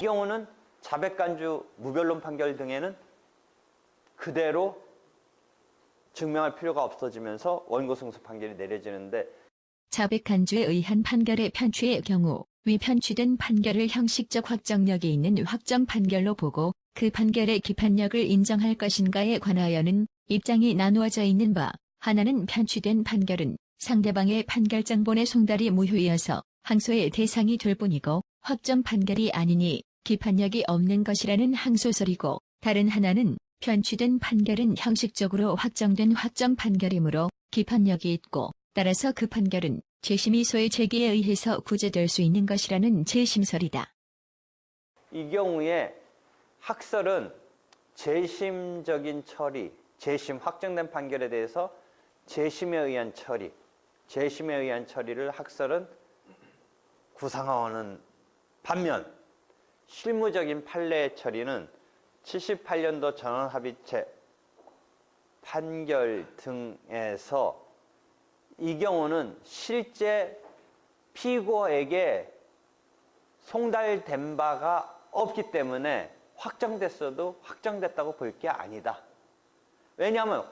이 경우는 자백간주 무변론 판결 등에는 그대로 증명할 필요가 없어지면서 원고 승소 판결이 내려지는데, 자백간주에 의한 판결의 편취의 경우 위 편취된 판결을 형식적 확정력이 있는 확정 판결로 보고 그 판결의 기판력을 인정할 것인가에 관하여는 입장이 나누어져 있는 바, 하나는 편취된 판결은 상대방의 판결장본의 송달이 무효이어서 항소의 대상이 될 뿐이고 확정 판결이 아니니 기판력이 없는 것이라는 항소설이고, 다른 하나는 편취된 판결은 형식적으로 확정된 확정 판결이므로 기판력이 있고 따라서 그 판결은 재심의소의 제기에 의해서 구제될 수 있는 것이라는 재심설이다. 이 경우에 학설은 재심적인 처리, 재심 확정된 판결에 대해서 재심에 의한 처리, 재심에 의한 처리를 학설은 구상하는 반면 실무적인 판례의 처리는 78년도 전원합의체 판결 등에서 이 경우는 실제 피고에게 송달된 바가 없기 때문에 확정됐어도 확정됐다고 볼 게 아니다. 왜냐하면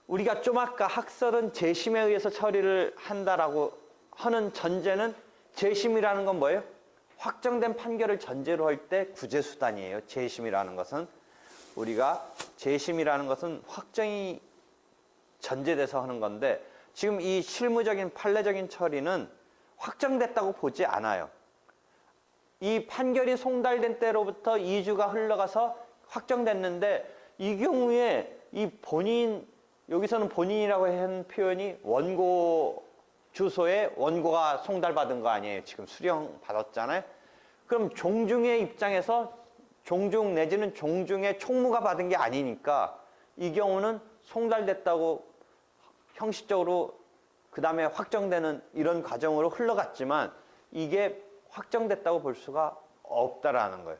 우리가 좀 아까 학설은 재심에 의해서 처리를 한다라고 하는 전제는, 재심이라는 건 뭐예요? 확정된 판결을 전제로 할 때 구제수단이에요. 재심이라는 것은. 우리가 재심이라는 것은 확정이 전제돼서 하는 건데, 지금 이 실무적인 판례적인 처리는 확정됐다고 보지 않아요. 이 판결이 송달된 때로부터 2주가 흘러가서 확정됐는데, 이 경우에 이 본인, 여기서는 본인이라고 한 표현이 원고 주소에 원고가 송달받은 거 아니에요. 지금 수령 받았잖아요. 그럼 종중의 입장에서 종중 내지는 종중의 총무가 받은 게 아니니까 이 경우는 송달됐다고 형식적으로 그 다음에 확정되는 이런 과정으로 흘러갔지만 이게 확정됐다고 볼 수가 없다라는 거예요.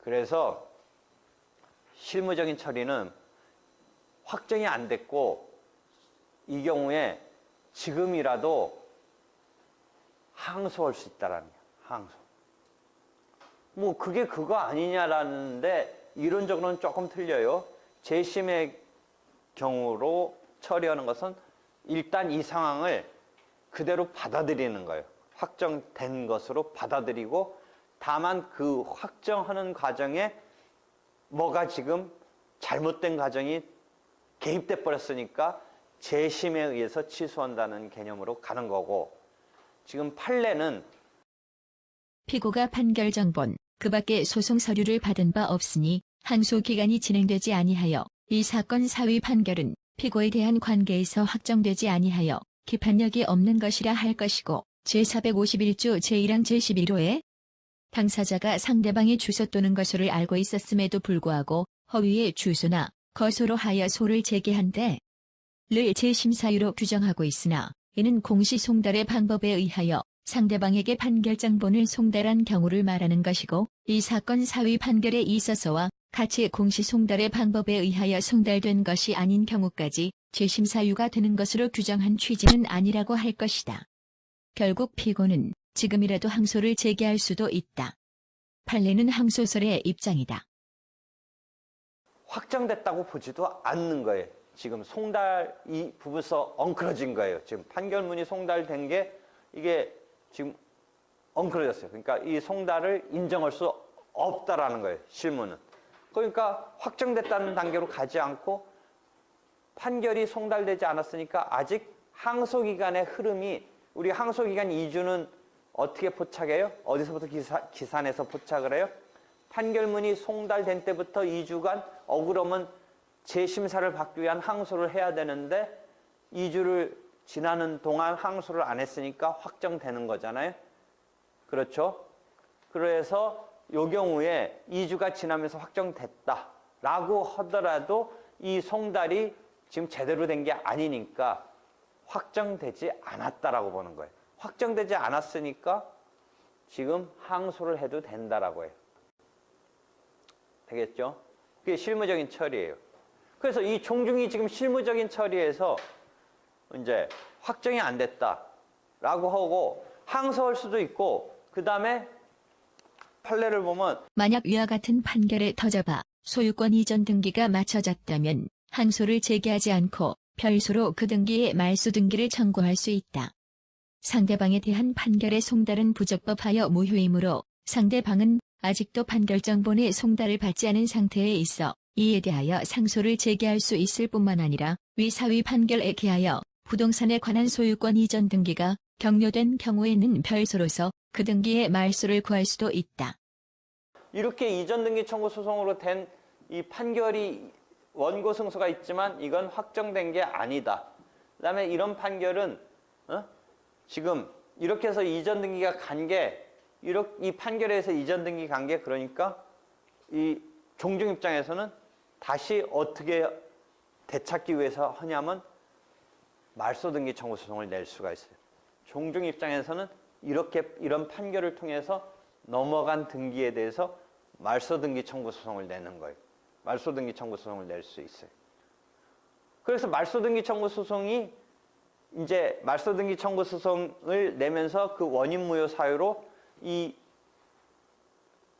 그래서 실무적인 처리는 확정이 안 됐고 이 경우에 지금이라도 항소할 수 있다라는 거예요. 항소. 뭐 그게 그거 아니냐라는데 이론적으로는 조금 틀려요. 재심의 경우로 처리하는 것은 일단 이 상황을 그대로 받아들이는 거예요. 확정된 것으로 받아들이고, 다만 그 확정하는 과정에 뭐가 지금 잘못된 과정이 개입돼 버렸으니까 재심에 의해서 취소한다는 개념으로 가는 거고, 지금 판례는 피고가 판결 정본, 그 밖에 소송 서류를 받은 바 없으니 항소 기간이 진행되지 아니하여 이 사건 사위 판결은 피고에 대한 관계에서 확정되지 아니하여 기판력이 없는 것이라 할 것이고, 제451조 제1항 제11호에 당사자가 상대방의 주소 또는 거소를 알고 있었음에도 불구하고 허위의 주소나 거소로 하여 소를 제기한 때를 재심사유로 규정하고 있으나, 이는 공시송달의 방법에 의하여 상대방에게 판결장본을 송달한 경우를 말하는 것이고, 이 사건 사위 판결에 있어서와 같이 공시송달의 방법에 의하여 송달된 것이 아닌 경우까지 재심사유가 되는 것으로 규정한 취지는 아니라고 할 것이다. 결국 피고는 지금이라도 항소를 제기할 수도 있다. 판례는 항소설의 입장이다. 확정됐다고 보지도 않는 거예요. 지금 송달이 부부서 엉클어진 거예요. 지금 판결문이 송달된 게 이게 지금 엉클어졌어요. 그러니까 이 송달을 인정할 수 없다라는 거예요. 실무는. 그러니까 확정됐다는 단계로 가지 않고 판결이 송달되지 않았으니까 아직 항소기간의 흐름이, 우리 항소기간 2주는 어떻게 포착해요? 어디서부터 기산해서 포착을 해요? 판결문이 송달된 때부터 2주간 억울하면 재심사를 받기 위한 항소를 해야 되는데 2주를 지나는 동안 항소를 안 했으니까 확정되는 거잖아요. 그렇죠? 그래서 이 경우에 2주가 지나면서 확정됐다라고 하더라도 이 송달이 지금 제대로 된 게 아니니까 확정되지 않았다라고 보는 거예요. 확정되지 않았으니까 지금 항소를 해도 된다라고 해요. 되겠죠? 그게 실무적인 처리예요. 그래서 이 종중이 지금 실무적인 처리에서 이제 확정이 안 됐다라고 하고 항소할 수도 있고, 그 다음에 판례를 보면 만약 위와 같은 판결에 터져봐 소유권 이전 등기가 맞춰졌다면 항소를 제기하지 않고 별소로 그 등기에 말소 등기를 청구할 수 있다. 상대방에 대한 판결의 송달은 부적법하여 무효이므로 상대방은 아직도 판결정본의 송달을 받지 않은 상태에 있어 이에 대하여 상소를 제기할 수 있을 뿐만 아니라 위 사위 판결에 기하여 부동산에 관한 소유권 이전 등기가 격려된 경우에는 별소로서 그 등기의 말소를 구할 수도 있다. 이렇게 이전 등기 청구 소송으로 된 이 판결이 원고 승소가 있지만 이건 확정된 게 아니다. 그다음에 이런 판결은 지금 이렇게 해서 이전 등기가 간 게 이 판결에서 이전 등기 간 게 그러니까 이 종중 입장에서는 다시 어떻게 되찾기 위해서 하냐면 말소 등기 청구 소송을 낼 수가 있어요. 종중 입장에서는 이런 판결을 통해서 넘어간 등기에 대해서 말소 등기 청구 소송을 내는 거예요. 말소 등기 청구 소송을 낼 수 있어요. 그래서 말소 등기 청구 소송이 이제 말소 등기 청구 소송을 내면서 그 원인 무효 사유로 이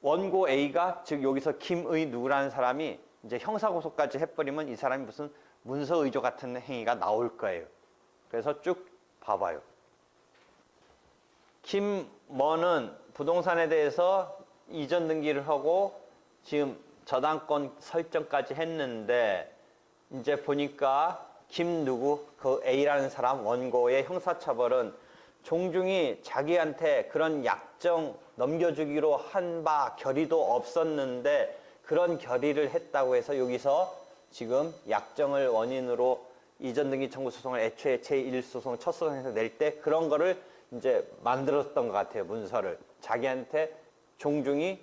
원고 A가 즉 여기서 김의 누구라는 사람이 이제 형사 고소까지 해버리면 이 사람이 무슨 문서 의조 같은 행위가 나올 거예요. 그래서 쭉 봐봐요. 김머는 부동산에 대해서 이전 등기를 하고 지금 저당권 설정까지 했는데 이제 보니까 김누구 그 A라는 사람 원고의 형사처벌은 종중이 자기한테 그런 약정 넘겨주기로 한 바 결의도 없었는데 그런 결의를 했다고 해서 여기서 지금 약정을 원인으로 이전 등기 청구 소송을 애초에 제1소송 첫 소송에서 낼 때 그런 거를 이제 만들었던 것 같아요. 문서를 자기한테 종중이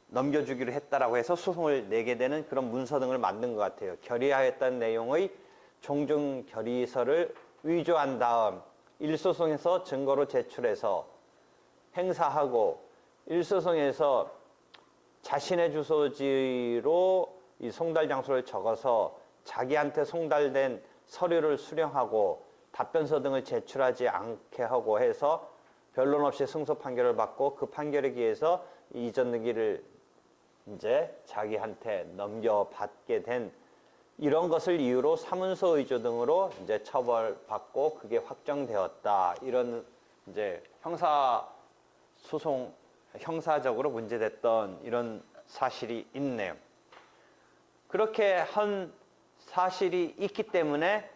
넘겨주기로 했다라고 해서 소송을 내게 되는 그런 문서 등을 만든 것 같아요. 결의하였다는 내용의 종중 결의서를 위조한 다음 1소송에서 증거로 제출해서 행사하고 1소송에서 자신의 주소지로 이 송달 장소를 적어서 자기한테 송달된 서류를 수령하고 답변서 등을 제출하지 않게 하고 해서 변론 없이 승소 판결을 받고 그 판결에 기해서 이전 등기를 이제 자기한테 넘겨받게 된 이런 것을 이유로 사문서 의조 등으로 이제 처벌받고 그게 확정되었다. 이런 이제 형사적으로 문제됐던 이런 사실이 있네요. 그렇게 한 사실이 있기 때문에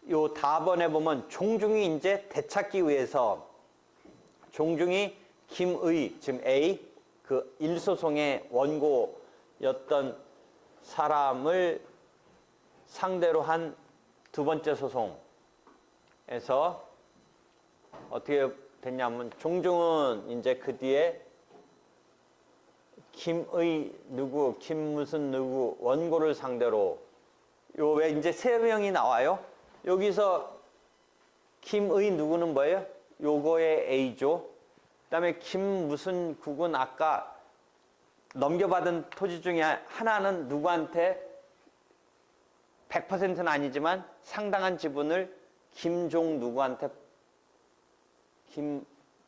요 다번에 보면 종중이 이제 되찾기 위해서 종중이 김의 지금 A 그 1소송의 원고였던 사람을 상대로 한 두 번째 소송에서 어떻게 됐냐면 종중은 이제 그 뒤에 김의 누구 김 무슨 누구 원고를 상대로 요 왜 이제 세 명이 나와요? 여기서 김의 누구는 뭐예요? 요거의 A죠. 그다음에 김 무슨 국은 아까 넘겨받은 토지 중에 하나는 누구한테 100%는 아니지만 상당한 지분을 김종 누구한테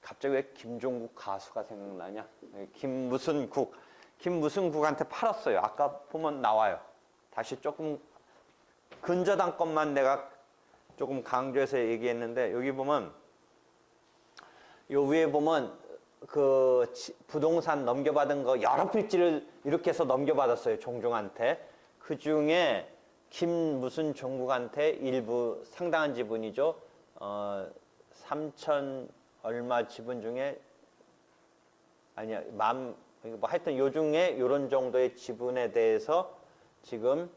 갑자기 왜 김종국 가수가 생각나냐? 김 무슨 국한테 팔았어요. 아까 보면 나와요. 다시 조금 근저당 것만 내가 조금 강조해서 얘기했는데 여기 보면 요 위에 보면 그 부동산 넘겨받은 거 여러 필지를 이렇게 해서 넘겨받았어요. 종중한테. 그 중에 김 무슨 종국한테 일부 상당한 지분이죠. 3천 얼마 지분 중에 아니야 뭐 하여튼 요 중에 요런 정도의 지분에 대해서 지금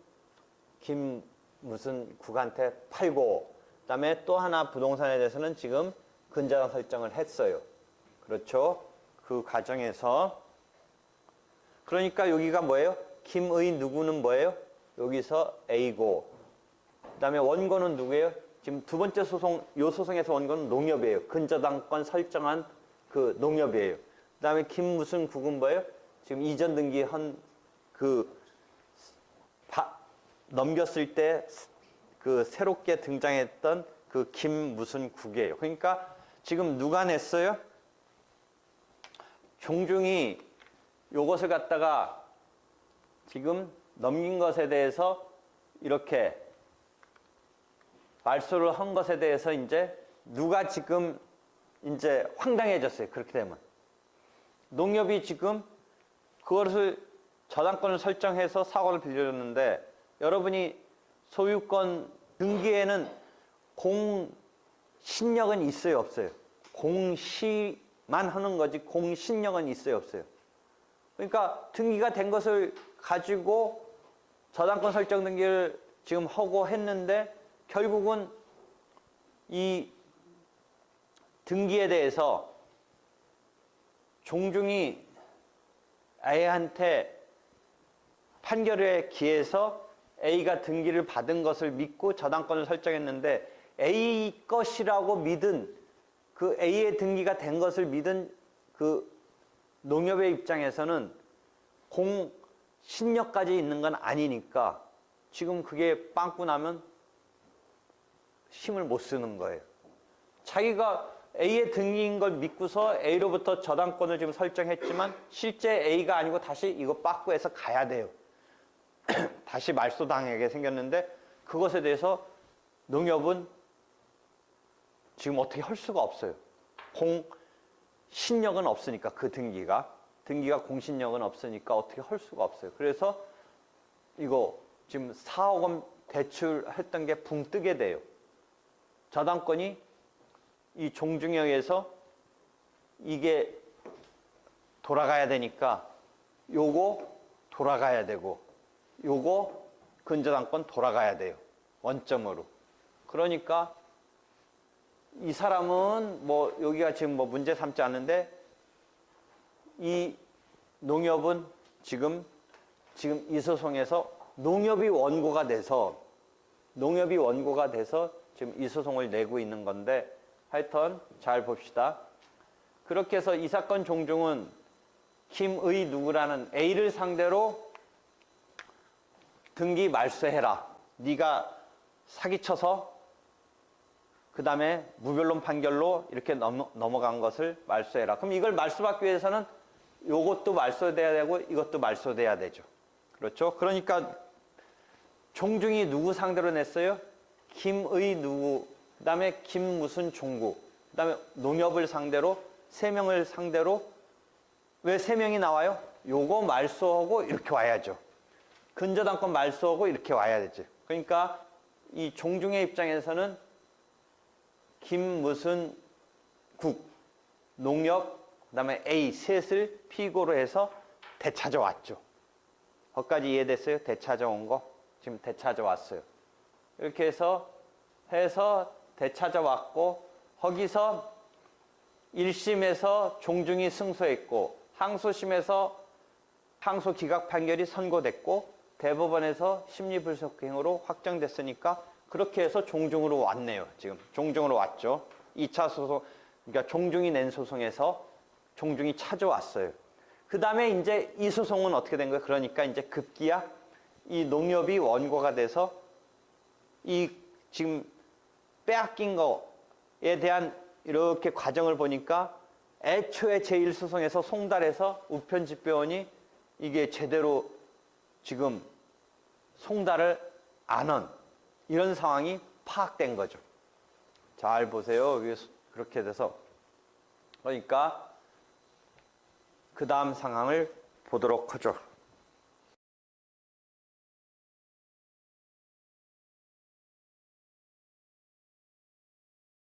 김 무슨 국한테 팔고 그다음에 또 하나 부동산에 대해서는 지금 근저당 설정을 했어요. 그렇죠? 그 과정에서 그러니까 여기가 뭐예요? 김의 누구는 뭐예요? 여기서 A고 그다음에 원고는 누구예요? 지금 두 번째 소송 요 소송에서 원고는 농협이에요. 근저당권 설정한 그 농협이에요. 그다음에 김 무슨 국은 뭐예요? 지금 이전 등기한 그 넘겼을 때 그 새롭게 등장했던 그 그 김 무슨 국이에요. 그러니까 지금 누가 냈어요? 종중이 요것을 갖다가 지금 넘긴 것에 대해서 이렇게 말소를 한 것에 대해서 이제 누가 지금 이제 황당해졌어요. 그렇게 되면. 농협이 지금 그것을 저당권을 설정해서 사고를 빌려줬는데 여러분이 소유권 등기에는 공신력은 있어요, 없어요? 공시만 하는 거지 공신력은 있어요, 없어요? 그러니까 등기가 된 것을 가지고 저당권 설정 등기를 지금 하고 했는데 결국은 이 등기에 대해서 종중이 A한테 판결에 기해서 A가 등기를 받은 것을 믿고 저당권을 설정했는데 A 것이라고 믿은 그 A의 등기가 된 것을 믿은 그 농협의 입장에서는 공신력까지 있는 건 아니니까 지금 그게 빵꾸 나면 힘을 못 쓰는 거예요. 자기가 A의 등기인 걸 믿고서 A로부터 저당권을 지금 설정했지만 실제 A가 아니고 다시 이거 빠꾸해서 가야 돼요. 다시 말소당하게 생겼는데 그것에 대해서 농협은 지금 어떻게 할 수가 없어요. 공신력은 없으니까 그 등기가 공신력은 없으니까 어떻게 할 수가 없어요. 그래서 이거 지금 4억 원 대출했던 게 붕 뜨게 돼요. 저당권이 이 종중에 의해서 이게 돌아가야 되니까 요거 돌아가야 되고 요거 근저당권 돌아가야 돼요. 원점으로. 그러니까 이 사람은 뭐 여기가 지금 뭐 문제 삼지 않는데 이 농협은 지금 이 소송에서 농협이 원고가 돼서 지금 이 소송을 내고 있는 건데 하여튼 잘 봅시다. 그렇게 해서 이 사건 종중은 김의 누구라는 A를 상대로 등기 말소해라. 네가 사기쳐서 그 다음에 무변론 판결로 이렇게 넘어간 것을 말소해라. 그럼 이걸 말소받기 위해서는 이것도 말소돼야 되고 이것도 말소돼야 되죠. 그렇죠? 그러니까 종중이 누구 상대로 냈어요? 김의 누구, 그 다음에 김 무슨 종구, 그 다음에 농협을 상대로 3명을 상대로 왜 3명이 나와요? 요거 말소하고 이렇게 와야죠. 근저당권 말소하고 이렇게 와야 되죠. 그러니까 이 종중의 입장에서는 김 무슨 국, 농협, 그 다음에 A 셋을 피고로 해서 되찾아왔죠. 거기까지 이해됐어요? 되찾아온 거? 지금 되찾아왔어요. 이렇게 해서 되찾아왔고 거기서 1심에서 종중이 승소했고 항소심에서 항소 기각 판결이 선고됐고 대법원에서 심리불속행으로 확정됐으니까 그렇게 해서 종중으로 왔네요. 지금 종중으로 왔죠. 2차 소송, 그러니까 종중이 낸 소송에서 종중이 찾아왔어요. 그 다음에 이제 이 소송은 어떻게 된 거예요? 그러니까 이제 급기야 이 농협이 원고가 돼서 이 지금 빼앗긴 거에 대한 이렇게 과정을 보니까 애초에 제1소송에서 송달해서 우편집배원이 이게 제대로 지금 송달을 안 한 이런 상황이 파악된 거죠. 잘 보세요. 그렇게 돼서 그러니까 그 다음 상황을 보도록 하죠.